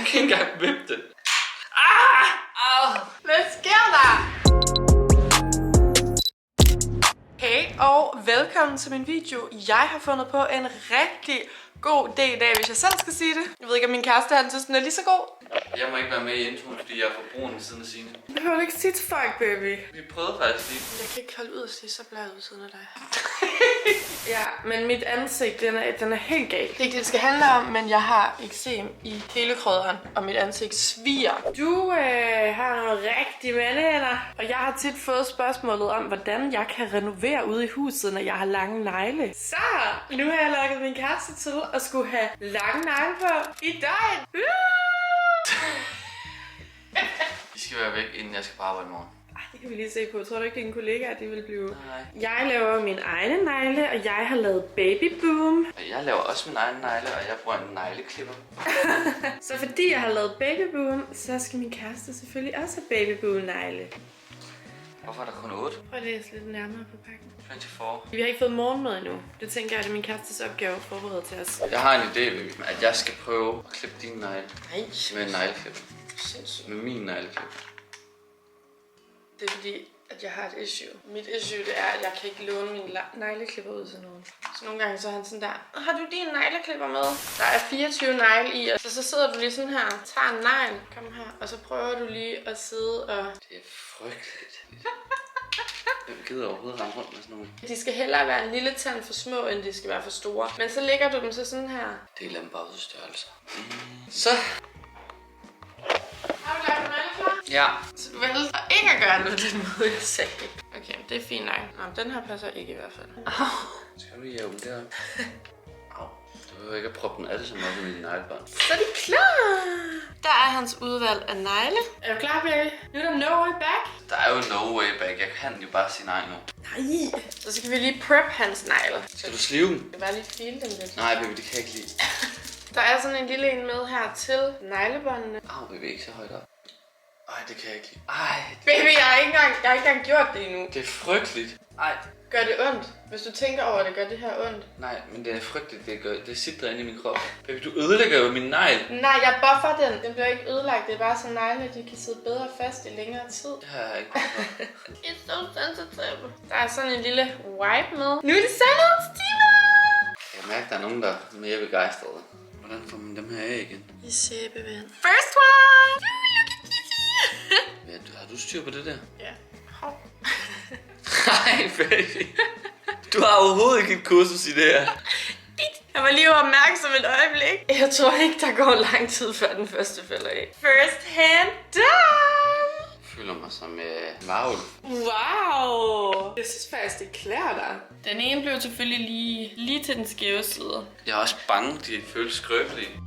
Jeg kan ikke engang vippe det. Hvad sker der? Hey og velkommen til min video. Jeg har fundet på en rigtig god idé i dag, hvis jeg selv skal sige det. Jeg ved ikke, om min kæreste han synes, den er lige så god. Jeg må ikke være med i introen, fordi jeg er forbrugeren ved siden af Signe. Det behøver du ikke sige til folk, baby. Vi prøvede faktisk lige. Jeg kan ikke holde ud og se så blad ud siden af dig. Ja, men mit ansigt, den er helt gal. Det er ikke det, skal handle om, men jeg har eksem i hele krydderen, og mit ansigt sviger. Du har nogle rigtig mandehænder, og jeg har tit fået spørgsmålet om, hvordan jeg kan renovere ude i huset, når jeg har lange negle. Så nu har jeg lukket min kæreste til at skulle have lange negle på i døgn. Vi skal være væk, inden jeg skal på arbejde i morgen. Det kan vi lige se på. Tror du ikke, dine kollegaer de vil blive... Nej. Jeg laver mine egne negle, og jeg har lavet baby boom. Jeg laver også min egen negle, og jeg bruger en negleklipper. Så fordi jeg har lavet baby boom, så skal min kæreste selvfølgelig også have baby boom negle. Hvorfor er der kun 8? Prøv at læse lidt nærmere på pakken. 24. Vi har ikke fået morgenmad endnu. Det tænker jeg, at det er min kærestes opgave at forberede til os. Jeg har en idé, baby, at jeg skal prøve at klippe dine negle. Nej. Med en negleklipper. Sindssygt. Med min negleklipper. Det er fordi, at jeg har et issue. Mit issue det er, at jeg kan ikke låne mine negleklipper ud til nogen. Så nogle gange så er han sådan der, har du din negleklipper med? Der er 24 negle i, og så sidder du lige sådan her, tager en negl, kom her, og så prøver du lige at sidde og... Det er frygteligt. Hvem gider overhovedet ramme rundt med sådan nogle? De skal hellere være en lille tand for små, end de skal være for store. Men så lægger du dem så sådan her. Det er lambagstørrelser. Så. Har du lagt negle klar? Ja. Så du vælger ikke at gøre det på den måde, jeg sagde. Okay, det er fint nok. Nå, den her passer ikke i hvert fald. Skal du lige jævne det op? Au. Du behøver ikke at proppe den alle sammen op i mine neglebånd. Så er de klar! Der er hans udvalg af negle. Er du klar, baby? Nu er der no way back. Der er jo no way back. Jeg kan jo bare sige nej nu. Nej. Så skal vi lige prep hans negle. Skal du slive dem? Jeg vil bare lige file dem lidt. Nej, baby, det kan jeg ikke lide. Der er sådan en lille en med her til neglebåndene. Au, baby, ikke så højt op. Ej, det kan jeg ikke lide. Ej, Baby, jeg har ikke engang gjort det endnu. det er frygteligt. Ej. Gør det ondt? Hvis du tænker over det, gør det her ondt? Nej, men det er frygteligt. Det sidder inde i min krop. Baby, du ødelægger jo min negl. Nej, jeg buffer den. Den bliver ikke ødelagt. Det er bare så neglene, de kan sidde bedre fast i længere tid. Det har jeg ikke. It's so sensitive. Der er sådan en lille wipe med. Nu er det sandhedstime! Jeg mærker, der er nogen, der er mere begejstrede. Hvordan får man dem her af igen? I sæbeven. First one! Look at Kissy! Ja, har du styr på det der? Ja. Hov. Nej, baby. Du har overhovedet ikke et kursus i det her. Jeg var lige opmærksom et øjeblik. Jeg tror ikke, der går lang tid, før den første falder af. First hand done! Jeg føler mig som varulv. Wow! Jeg synes faktisk, det klæder dig. Den ene blev selvfølgelig lige til den skæve side. Jeg er også bange, de føles skrøbelige.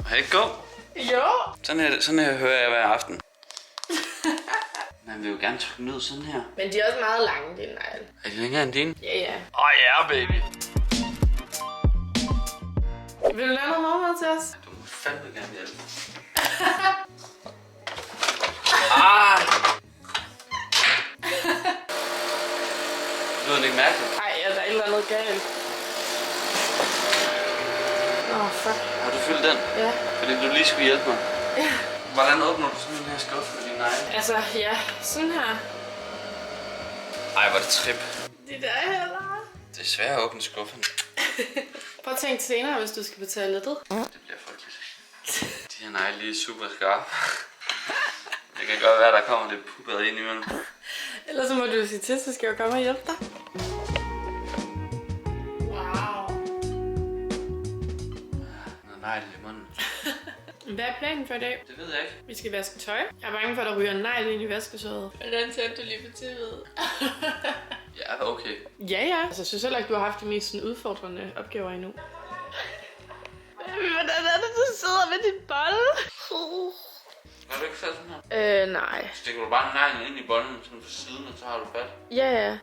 Har det ikke gå? Jo! Sådan her hører jeg hver aften. Man vil jo gerne trykke den ud sådan her. Men de er også meget lange, dine negle. Er de længere end dine? Ja, ja. Ja, baby. Vil du lave noget morgenmad til os? Du må fandme gerne hjælpe mig. Lyder det ikke mærkeligt? Ej, der er et eller andet galt. Fuck. Har du fyldt den? Ja. Fordi du lige skulle hjælpe mig. Ja. Hvordan åbner du sådan en her skuffe med dine negle? Altså, ja. Sådan her. Ej, hvor er det trip. Det der heller. Det er svært at åbne skuffen. Prøv at tænke senere, hvis du skal betale lidt. Det bliver frygteligt. De her negle lige er super skarpe. Det kan godt være, der kommer lidt puppet ind imellem. Ellers så må du sige til, så skal jeg komme og hjælpe dig. Wow. Noget negl i munden. Hvad er planen for i dag? Det ved jeg ikke. Vi skal vaske tøj. Jeg er bange for, at der ryger en negl ind i vasketøjet. Hvordan tændte du lige på TV'et? Ja, okay. Ja. Altså, jeg synes heller ikke, du har haft de mest sådan, udfordrende opgaver endnu. Hvordan er det, du sidder med din bolle? Har du ikke fat sådan her? Nej. Stikker du bare neglen ind i bolden sådan fra siden, og så har du fat? Ja.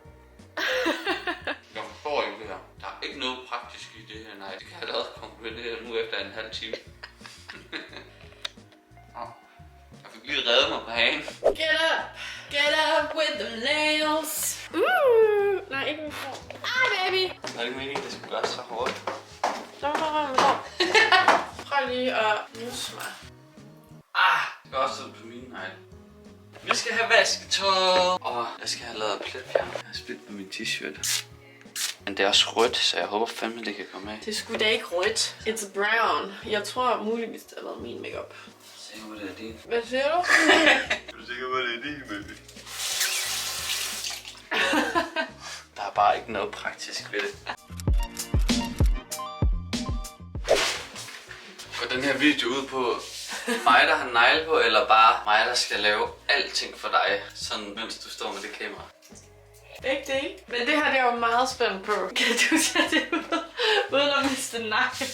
Jeg forstår ikke det her. Der er ikke noget praktisk i det her. Nej, det kan jeg allerede konkludere nu efter en halv time. Jeg fik lige reddet mig på hagen. Get up with them nails. Nej, ikke min form. Ej, baby. Var det ikke meningen, det skulle gøre så hårdt? Prøv lige at nusse mig. Det går også ud på mine negle. Vi skal have vasketøj. Jeg skal have lavet pletfjern. Jeg har spildt på min t-shirt. Men det er også rødt, så jeg håber fandme, det kan komme af. Det er sgu da ikke rødt. It's brown. Jeg tror muligvis, det har været min makeup. Sikker på, det er din. Hvad siger du? Er du sikker på, det er din, baby? Der er bare ikke noget praktisk ved det. Går den her video ud på mig, der har negle på, eller bare mig, der skal lave alting for dig, sådan mens du står med det kamera? Ikke det. Men det her det er jo meget spændt på. Kan du tage det ud, uden at miste negle?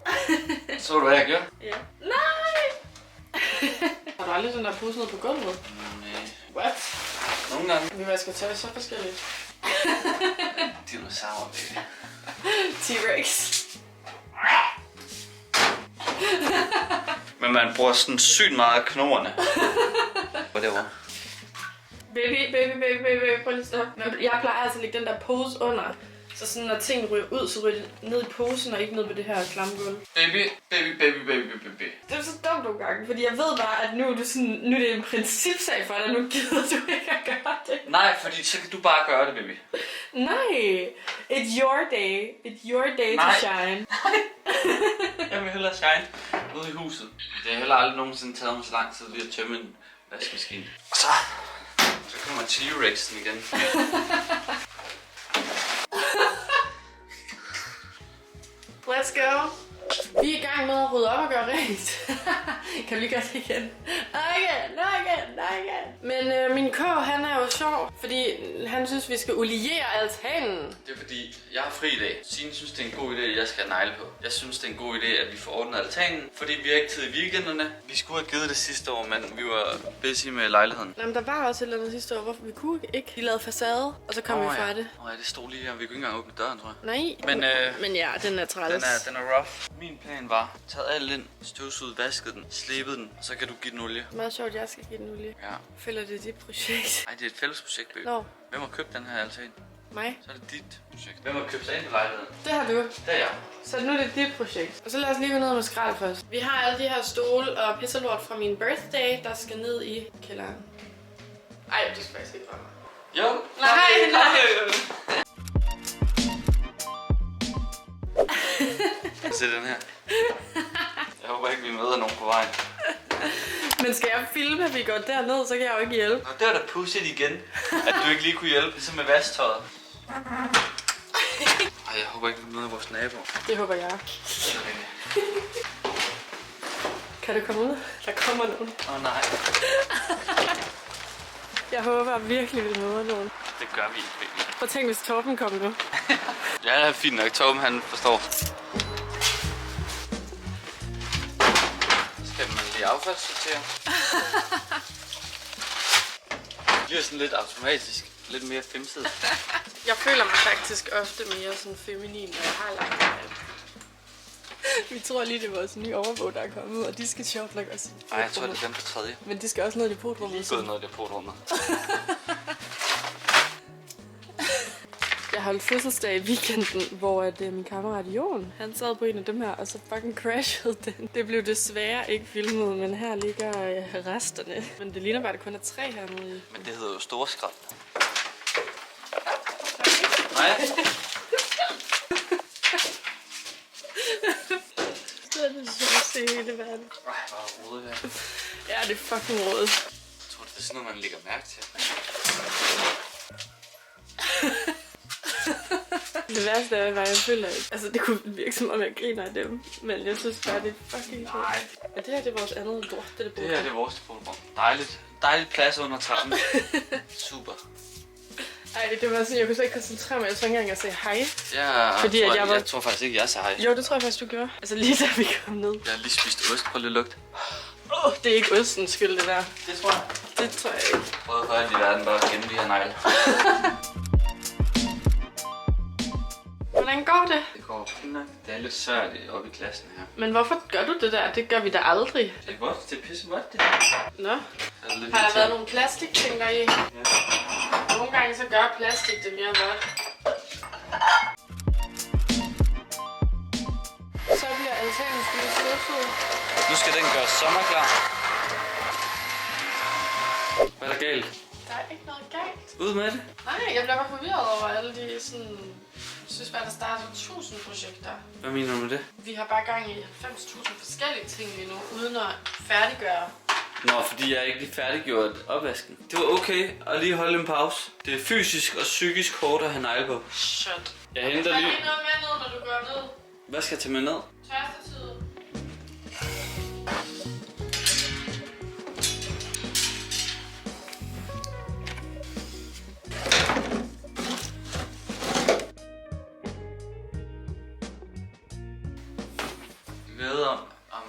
Så du, hvad jeg gjorde? Ja. Nej! Har du aldrig sådan der pusset ned på gulvet? Nej. What? Nogle gange. Vi vasker tøj så forskelligt. Dinosaur, baby. T-Rex. Men man bruger sådan sygt meget af knoerne. Hvad det var? Baby, prøv lige at stoppe. Jeg plejer altså at lægge den der pose under. Så sådan, når ting ryger ud, så ryger det ned i posen og ikke ned på det her klamme gulv. Baby. Det er så dumt nogle gange, fordi jeg ved bare, at nu er det en principsag for dig, nu gider du ikke at gøre det. Nej, fordi så kan du bare gøre det, baby. Nej, it's your day. It's your day to shine. Jeg vil hellere shine ude i huset. Det har heller aldrig nogensinde taget mig så lang tid lige at tømme en vaskemaskine. Og så kommer T-Rexen igen. Let's go. Vi er i gang med at rydde op og gøre rent. Kan vi lige gøre det igen? Igen. Men min K, han er jo sjov, fordi han synes, vi skal oliere altanen. Det er fordi, jeg har fri i dag. Signe synes, det er en god idé, at jeg skal have negle på. Jeg synes, det er en god idé, at vi får ordnet altanen, fordi vi har ikke tid i weekenderne. Vi skulle have givet det sidste år, men vi var busy med lejligheden. Jamen, der var også et eller andet sidste år, hvorfor vi kunne ikke. De lavede facade, og så kom vi fra det. Det stod lige her. Vi kunne ikke engang åbne døren, tror jeg. Nej, men ja, den er træls. Den er rough. Min plan var, taget alt ind, støvsuget, vasket den, slebet den, og så kan du give den olie. Meget sjovt, jeg skal give den olie. Ja. Føler det dit projekt? Nej, det er et fælles projekt, baby. Nå. Hvem har købt den her altan? Mig. Så er det dit projekt. Hvem har købt sig ind på lejligheden? Det har du. Det er jeg. Så nu er det dit projekt. Og så lad os lige gå ned med skrald først. Vi har alle de her stole og pisselort fra min birthday, der skal ned i kælderen. Ej, det skal faktisk ikke være mig. Jo. Nej. Se den her. Jeg håber ikke, vi møder nogen på vejen. Men skal jeg filme, at vi går derned, så kan jeg jo ikke hjælpe. Og der er der pudsigt igen, at du ikke lige kunne hjælpe, ligesom med vasktøjet. Ej, jeg håber ikke, vi møder vores naboer. Det håber jeg. Kan du komme ud? Der kommer nogen. Nej. Jeg håber virkelig, vi møder nogen. Det gør vi ikke. Prøv at tænke, hvis Torben kom nu. Ja, det er fint nok. Torben, han forstår. Skal man lige affaldssortere? Det bliver sådan lidt automatisk. Lidt mere femset. Jeg føler mig faktisk ofte mere sådan feminin, når jeg har lagt det. Vi tror lige, det er vores nye overvåg, der er kommet, og de skal sjovt nok også. Nej, jeg tror, det er dem på tredje. Men de skal også ned i depotrummet. Lige gået ned i depotrummet. Jeg holdt fødselsdag i weekenden, hvor min kammerat Jon, han sad på en af dem her, og så fucking crashede den. Det blev desværre ikke filmet, men her ligger resterne. Men det ligner bare, at det kun er 3 hernede i. Men det hedder jo store skrald. Nej. Det er det sjoveste i hele verden. Ej, hvor rodet her. Ja, det er fucking rådet. Jeg tror, det er sådan noget, man lægger mærke til. Det værste er, at jeg føler ikke. Altså, det kunne virke som om, jeg griner af dem. Men jeg synes bare, det er fucking sjovt. Nej. Men det her, det er vores andet lort. Det her det er vores depotrummet. Dejligt. Dejligt plads under trappen. Super. Ej, det var sådan, jeg kunne så ikke koncentrere mig. Jeg så ikke engang at sige hej. Ja, fordi jeg tror faktisk ikke, jeg sagde hej. Jo, det tror jeg faktisk, du gjorde. Altså lige da vi kom ned. Jeg har lige spist ost. Prøv lige at lugte. Det er ikke ostens skyld, det der. Det tror jeg. Det tror jeg ikke. Prøv for alt i verden bare at gemme de her negle. Hvordan går det? Det går fint nok. Det er lidt svært oppe i klassen her. Men hvorfor gør du det der? Det gør vi da aldrig. Det er godt. Det er pisse godt, det. Nå. Har der været nogle plastikting der i? Ja. Nogle gange så gør plastik det mere godt. Nu skal den gøres sommerklar. Hvad er der galt? Der er ikke noget galt. Ud med det. Nej, jeg bliver bare forvirret over alle de sådan... Jeg synes bare, der starter 1000 projekter. Hvad mener du med det? Vi har bare gang i 90.000 forskellige ting lige nu, uden at færdiggøre. Nå, fordi jeg ikke lige færdiggjort opvasken. Det var okay at lige holde en pause. Det er fysisk og psykisk hårdt at have negle på. Shit. Jeg henter lige... Tag lige noget med ned, når du går ned. Hvad skal jeg tage med ned? Tørstetider. Jeg ved om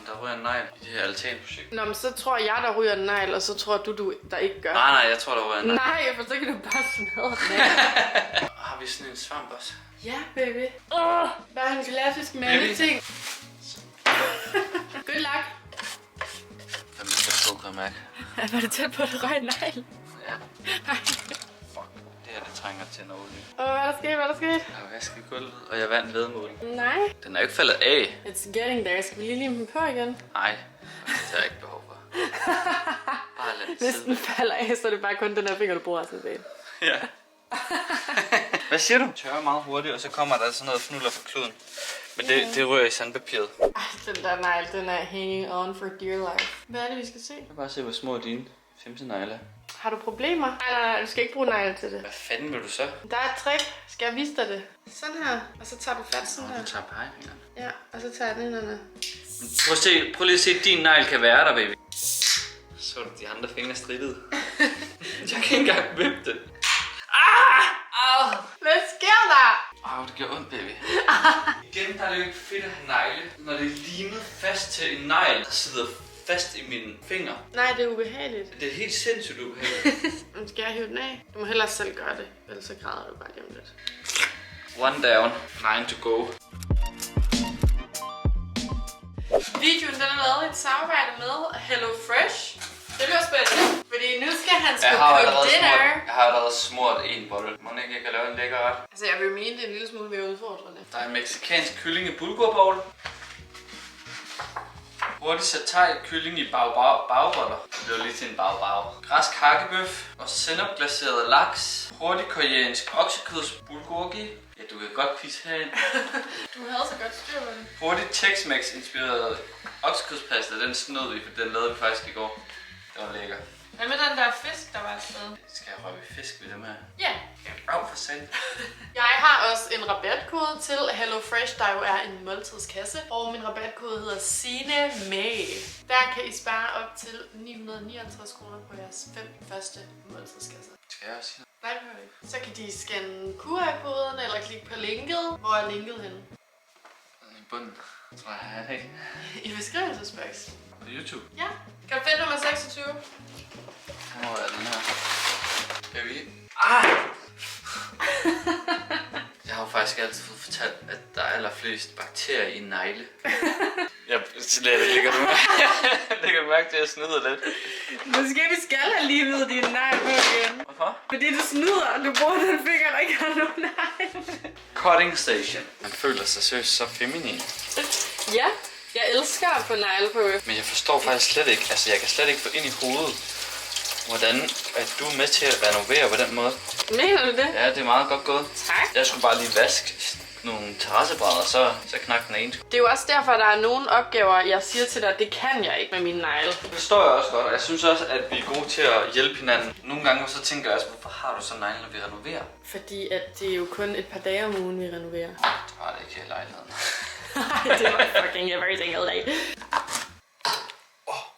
der ryger en negl i det her altanprojekt. Nå, men så tror jeg, der ryger en negl, og så tror du der ikke gør. Nej, jeg tror, der ryger en negl. Nej, for så kan du bare smadre den. Har vi sådan en svamp også? Ja, baby. Bare en klassisk ting. Good luck. Hvad er det så, kan jeg mærke? Var det tæt på, at det røg en negl? Ja. Fuck, det her det trænger til noget olie. Hvad der skete? Jeg har vasket gulvet, og jeg vandt vedmålen. Nej. Den er jo ikke faldet af. It's getting there. Skal vi lige lime den på igen? Nej, det har jeg ikke behov for. Bare lad den Hvis sidde. den falder af, så er det bare kun den her finger, du bruger sådan set. Ja. Hvad siger du? Tørrer meget hurtigt, og så kommer der sådan noget fnuller fra kluden. Men det ryger i sandpapiret. Den der negl, den er hanging on for dear life. Hvad er det, vi skal se? Jeg kan bare se, hvor små dine femsenegle er. Har du problemer? Nej, du skal ikke bruge negle til det. Hvad fanden vil du så? Der er et trick. Skal jeg vise dig det? Sådan her. Og så tager du fat sådan her. Du tager pegefingeren. Ja, og så tager jeg den inderne. Prøv lige at se, at din negl kan være der, baby. Så du de andre fingre strittede. Jeg kan ikke engang vippe det. Hvad sker der? Det gør ondt, baby. Igen, der er det jo ikke fedt at have negle, når det er limet fast til en negl, der sidder fast i mine fingre. Nej, det er ubehageligt. Det er helt sindssygt ubehageligt. Skal jeg hive den af? Du må hellere selv gøre det, ellers så græder du bare lige om lidt. One down, 9 to go. Videoen den er lavet i et samarbejde med HelloFresh. Det bliver spændende, fordi nu skal han sgu cook dinner. Jeg har allerede smurt en bolle. Må ikke, jeg kan lave en lækker ret? Altså, jeg vil mene, det er en lille smule mere udfordrende. Der er en mexicansk kylling i bulgurbowl. Hurtigt satay kylling i bagboller. Det bliver lige til en bag. Græsk hakkebøf og sennepglaseret laks. Hurtig koreansk oksekøds bulgogi. Ja, du kan godt pisse herind. Du havde så godt styr på det. Hurtigt Tex-Mex inspireret oksekødspasta. Den snød vi, for den lavede vi faktisk i går. Det var lækker. Hvad med den der fisk, der var et sted? Skal jeg røve fisk ved dem her? Ja. Røv for sand. Jeg har også en rabatkode til HelloFresh, der jo er en måltidskasse. Og min rabatkode hedder SINEMAG. Der kan I spare op til 959 kroner på jeres 5 første måltidskasser. Skal jeg også sige noget? Nej, det behøver ikke. Så kan de scanne QR-koden eller klikke på linket. Hvor er linket henne? I bunden. Tror jeg det ikke. I beskrivelsesboks. På YouTube. Ja. Kan du finde nummer 26? Hvor er den her? Baby. Jeg har jo faktisk altid fået fortalt, at der er allerflest bakterier i negle. Jeg lægger du mærke til, at jeg snyder lidt. Måske vi skal have livet din negl på igen. Hvorfor? Fordi du snyder, og du bruger den finger, der ikke har nogen negl. Cutting station. Man føler sig seriøst så feminin. Ja, jeg elsker at få negle på. Men jeg forstår faktisk slet ikke, altså jeg kan slet ikke få ind i hovedet, hvordan at du er med til at renovere på den måde. Mener du det? Ja, det er meget godt gået. Tak. Jeg skulle bare lige vaske nogle terrassebrædder, så knak den ene. Det er jo også derfor, der er nogle opgaver, jeg siger til dig, det kan jeg ikke med mine negle. Det forstår jeg også godt, og jeg synes også, at vi er gode til at hjælpe hinanden. Nogle gange så tænker jeg også, hvorfor har du så negle, når vi renoverer? Fordi at det er jo kun et par dage om ugen, vi renoverer. Det var det ikke i lejligheden. Nej, det var fucking every single day.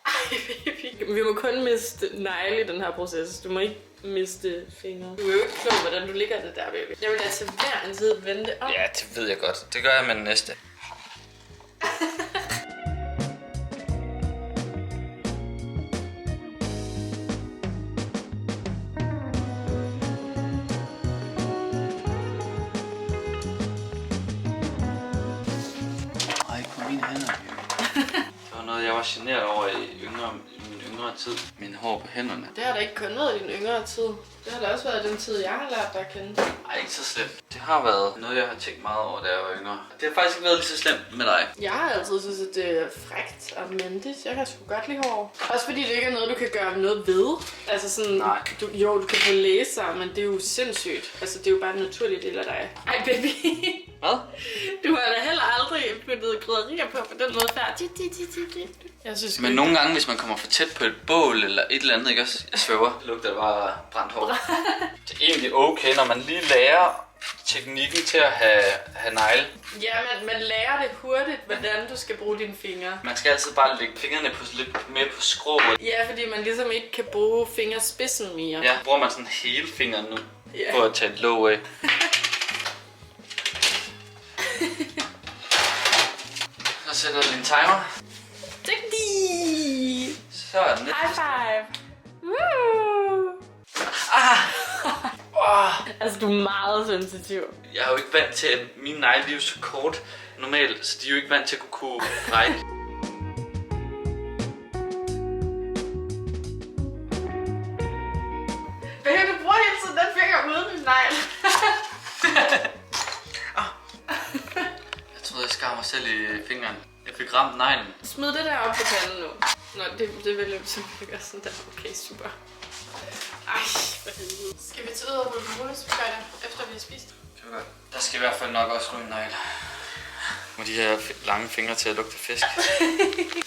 Ej, baby. Vi må kun miste negle i den her proces. Du må ikke miste fingre. Du er jo ikke klog, hvordan du ligger det der, baby. Jeg vil da til hver en tid vende det om. Ja, det ved jeg godt. Det gør jeg med den næste. Ej, på mine hænder. Det var noget, jeg var generet over i mine yngre yngre tid. Mine hår på hænderne. Det har da ikke kun været i din yngre tid. Det har da også været den tid, jeg har lært dig at kende. Ej, ikke så slemt. Det har været noget, jeg har tænkt meget over, da jeg var yngre. Det har faktisk ikke været lige så slemt med dig. Jeg har altid synes, at det er frækt og mandigt. Jeg kan sgu godt lide hår. Også fordi det ikke er noget, du kan gøre noget ved. Altså sådan, nej. Du kan få læser, men det er jo sindssygt. Altså, det er jo bare en naturlig del af dig. Ej, baby. Hvad? Du har da heller aldrig puttet krydderier på den måde før. Jeg synes, men nogle gange, hvis man kommer for tæt på et bål eller et eller andet, ikke også? Jeg svæver, lugter det bare brændt hår. Det er egentlig okay, når man lige lærer teknikken til at have negle. Ja, man lærer det hurtigt, hvordan du skal bruge dine fingre. Man skal altid bare lægge fingrene på lidt mere på skrået. Ja, fordi man ligesom ikke kan bruge fingerspidsen mere. Ja, bruger man sådan hele fingeren nu på at tage et låg af. Så sætter du din timer. Dygtig! Så er den lidt. High five! Woo! Altså, du er meget sensitiv. Jeg er jo ikke vant til, at mine negle er så kort normalt, så de er jo ikke vant til at kunne række. Baby, du bruger hele tiden den finger uden din negl. Jeg troede, jeg skar mig selv i fingeren. Jeg fik ramt neglen. Smid det der op på panden nu. Nå, det vil jeg simpelthen gøre sådan der. Okay, super. Ej, for helvede. Skal vi tage ud og rulle målespejder, efter vi har spist? Det var godt. Der skal i hvert fald nok også ryge en negl. Med de her lange fingre til at lugte fisk.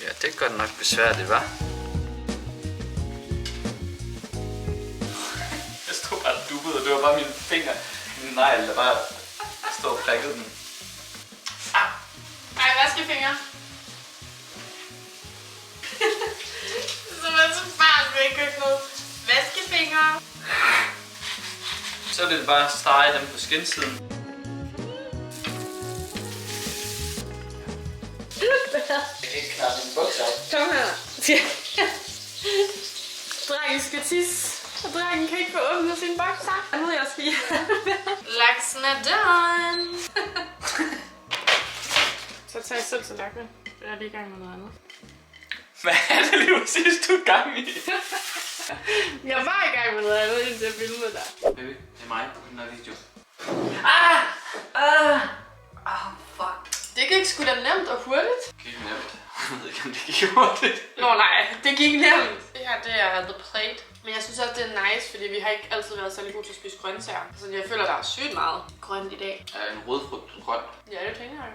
Ja, det gør det nok besværligt, hva'? Jeg stod bare duppet, og det var bare mine fingre. Min negl, der bare stod og prikkede den. Ej, vaskefingre. Så man så barn ved køkkenet. Vaskefingre. Så er det bare at stege dem på skinsiden. Jeg kan ikke knappe mine bukser op. Kom her. Drengen skal tisse. Og drengen kan ikke få åbnet sin bokser. Nu jeg skal hjælpe. Laksen er done. Så tager jeg selv til lakken. Jeg er lige i gang med noget andet. Hvad er det lige præcis, du er i gang i? Jeg var i gang med noget andet, indtil jeg filmede dig. Baby, det er mig på den her video. Fuck. Det gik sgu da nemt og hurtigt. Det gik nemt. Jeg ved ikke, om det gik hurtigt. Nå nej, det gik nemt. Det her, det er The Plate. Men jeg synes også, det er nice, fordi vi har ikke altid været særlig gode til at spise grøntsager. Så jeg føler, der er sygt meget grønt i dag. Er en rødfrugt grøn? Ja, det tænker jeg.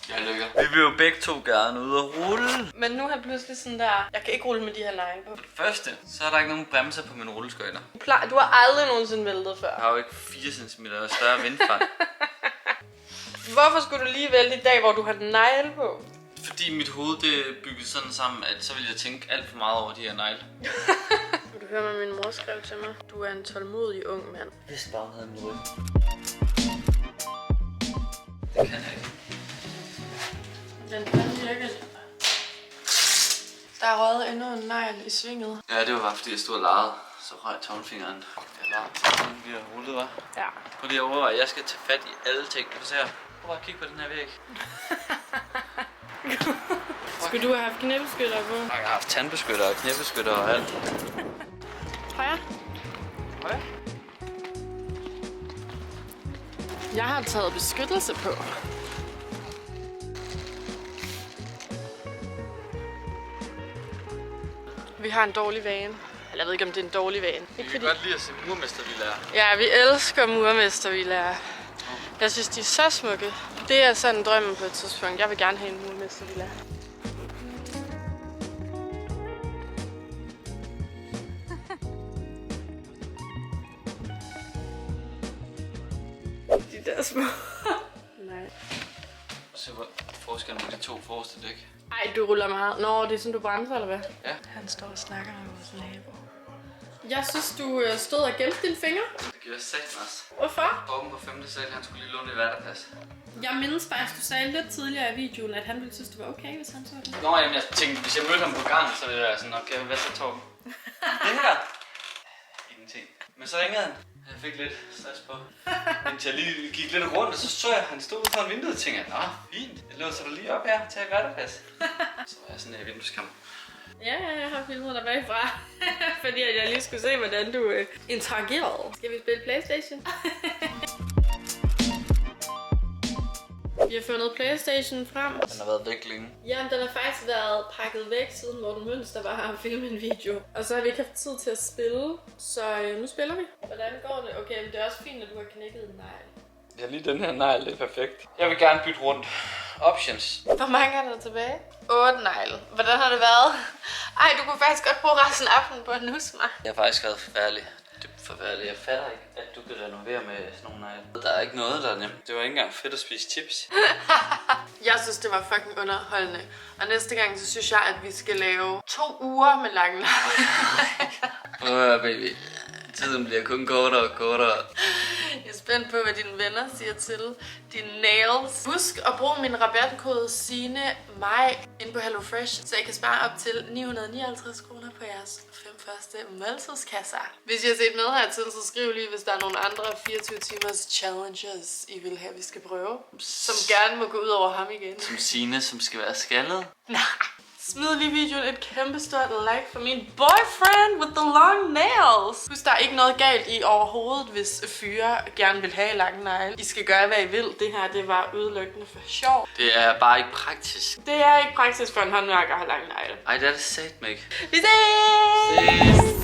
Ja, lykker. Vi vil jo begge to gerne ud og rulle. Men nu er jeg pludselig sådan der, jeg kan ikke rulle med de her negle på. Første, så er der ikke nogen bremser på mine rulleskøjter. Du har aldrig nogensinde væltet før. Jeg har jo ikke 4 cm større vindfart. Hvorfor skulle du lige vælge i dag, hvor du har negle på? Fordi mit hoved det er bygget sådan sammen, at så vil jeg tænke alt for meget over de her negle. Du hører, hvad min mor skrev til mig. Du er en tålmodig ung mand. Hvis bare hun havde en ryg. Det kan jeg ikke. Den kan virke. Der er røget endnu en negl i svinget. Ja, det var bare fordi jeg stod og legede. Så røg tommelfingeren. Det er langt, vi har rullet, hva'? Ja. Prøv lige at overveje, jeg skal tage fat i alle ting. Prøv at prøv at kigge på den her væg. Skulle du have haft knæbeskytter på? Jeg har haft tandbeskytter og knæbeskytter og alt. Højre. Højre? Jeg har taget beskyttelse på. Vi har en dårlig vane. Eller jeg ved ikke, om det er en dårlig vane. Vi kan godt lide at se murmestervillaer. Ja, vi elsker murmestervillaer. Jeg synes, de er så smukke. Det er sådan drømmen på et tidspunkt. Jeg vil gerne have en murmestervilla. De der små. Nej. Se hvor forskellen på de to forreste dæk. Ej, du ruller meget. Nå, det er sådan, du bremser, eller hvad? Ja. Han står og snakker med vores nabo. Jeg synes, du stod og gemte dine fingre. Det gjorde satan også. Hvorfor? Borgen på 5. sal, han skulle lige låne et værterpas. Jeg mindes faktisk, du sagde lidt tidligere i videoen, at han ville synes, det var okay, hvis han så det. Nå, jamen jeg tænkte, hvis jeg mødte ham på gangen, så ville jeg sådan, okay, hvad så Torben? Det her? Ingenting. Men så ringede han. Jeg fik lidt stress på. Indtil jeg lige gik lidt rundt, og så jeg, at han stod ude foran vinduet og tænkte, nå, fint. Jeg låser dig lige op her, tag et værterpas. Så var jeg sådan her i vindueskamp. Ja, jeg har filmet dig bagfra. Fordi jeg lige skulle se, hvordan du interagerede. Skal vi spille PlayStation? Vi har fundet PlayStation frem. Den har været væk længe. Jamen, den har faktisk været pakket væk, siden Morten Mønster var her og filme en video. Og så har vi ikke haft tid til at spille, så nu spiller vi. Hvordan går det? Okay, men det er også fint, at du har knækket en negl. Ja, lige den her negl, det er perfekt. Jeg vil gerne bytte rundt. Options. Hvor mange er der tilbage? 8 negle. Hvordan har det været? Ej, du kunne faktisk godt bruge resten af aftenen på at nusse mig. Jeg har faktisk været forfærdelig. Dybt forfærdelig. Jeg fatter ikke, at du kan renovere med sådan nogle negle. Der er ikke noget, der er nemt. Det var ikke engang fedt at spise chips. Jeg synes, det var fucking underholdende. Og næste gang, så synes jeg, at vi skal lave 2 uger med lang Baby. Tiden bliver kun kortere og kortere. Jeg er spændt på, hvad dine venner siger til dine nails. Husk at bruge min rabatkode SIGNE-MIG inde på HelloFresh, så I kan spare op til 959 kroner på jeres 5 første måltidskasser. Hvis I har set med hertil, så skriv lige, hvis der er nogle andre 24 timers challenges, I vil have, vi skal prøve. Som gerne må gå ud over ham igen. Som Signe, som skal være skaldet. Nej. Smid lige videoen et kæmpe stort like for min boyfriend with the long nails. Husk, der er ikke noget galt i overhovedet, hvis fyre gerne vil have lange negle. I skal gøre, hvad I vil. Det her, det var udelukkende for sjov. Det er bare ikke praktisk. Det er ikke praktisk for en håndværker at have lange negle. Ej, det er det satme ikke. Vi ses!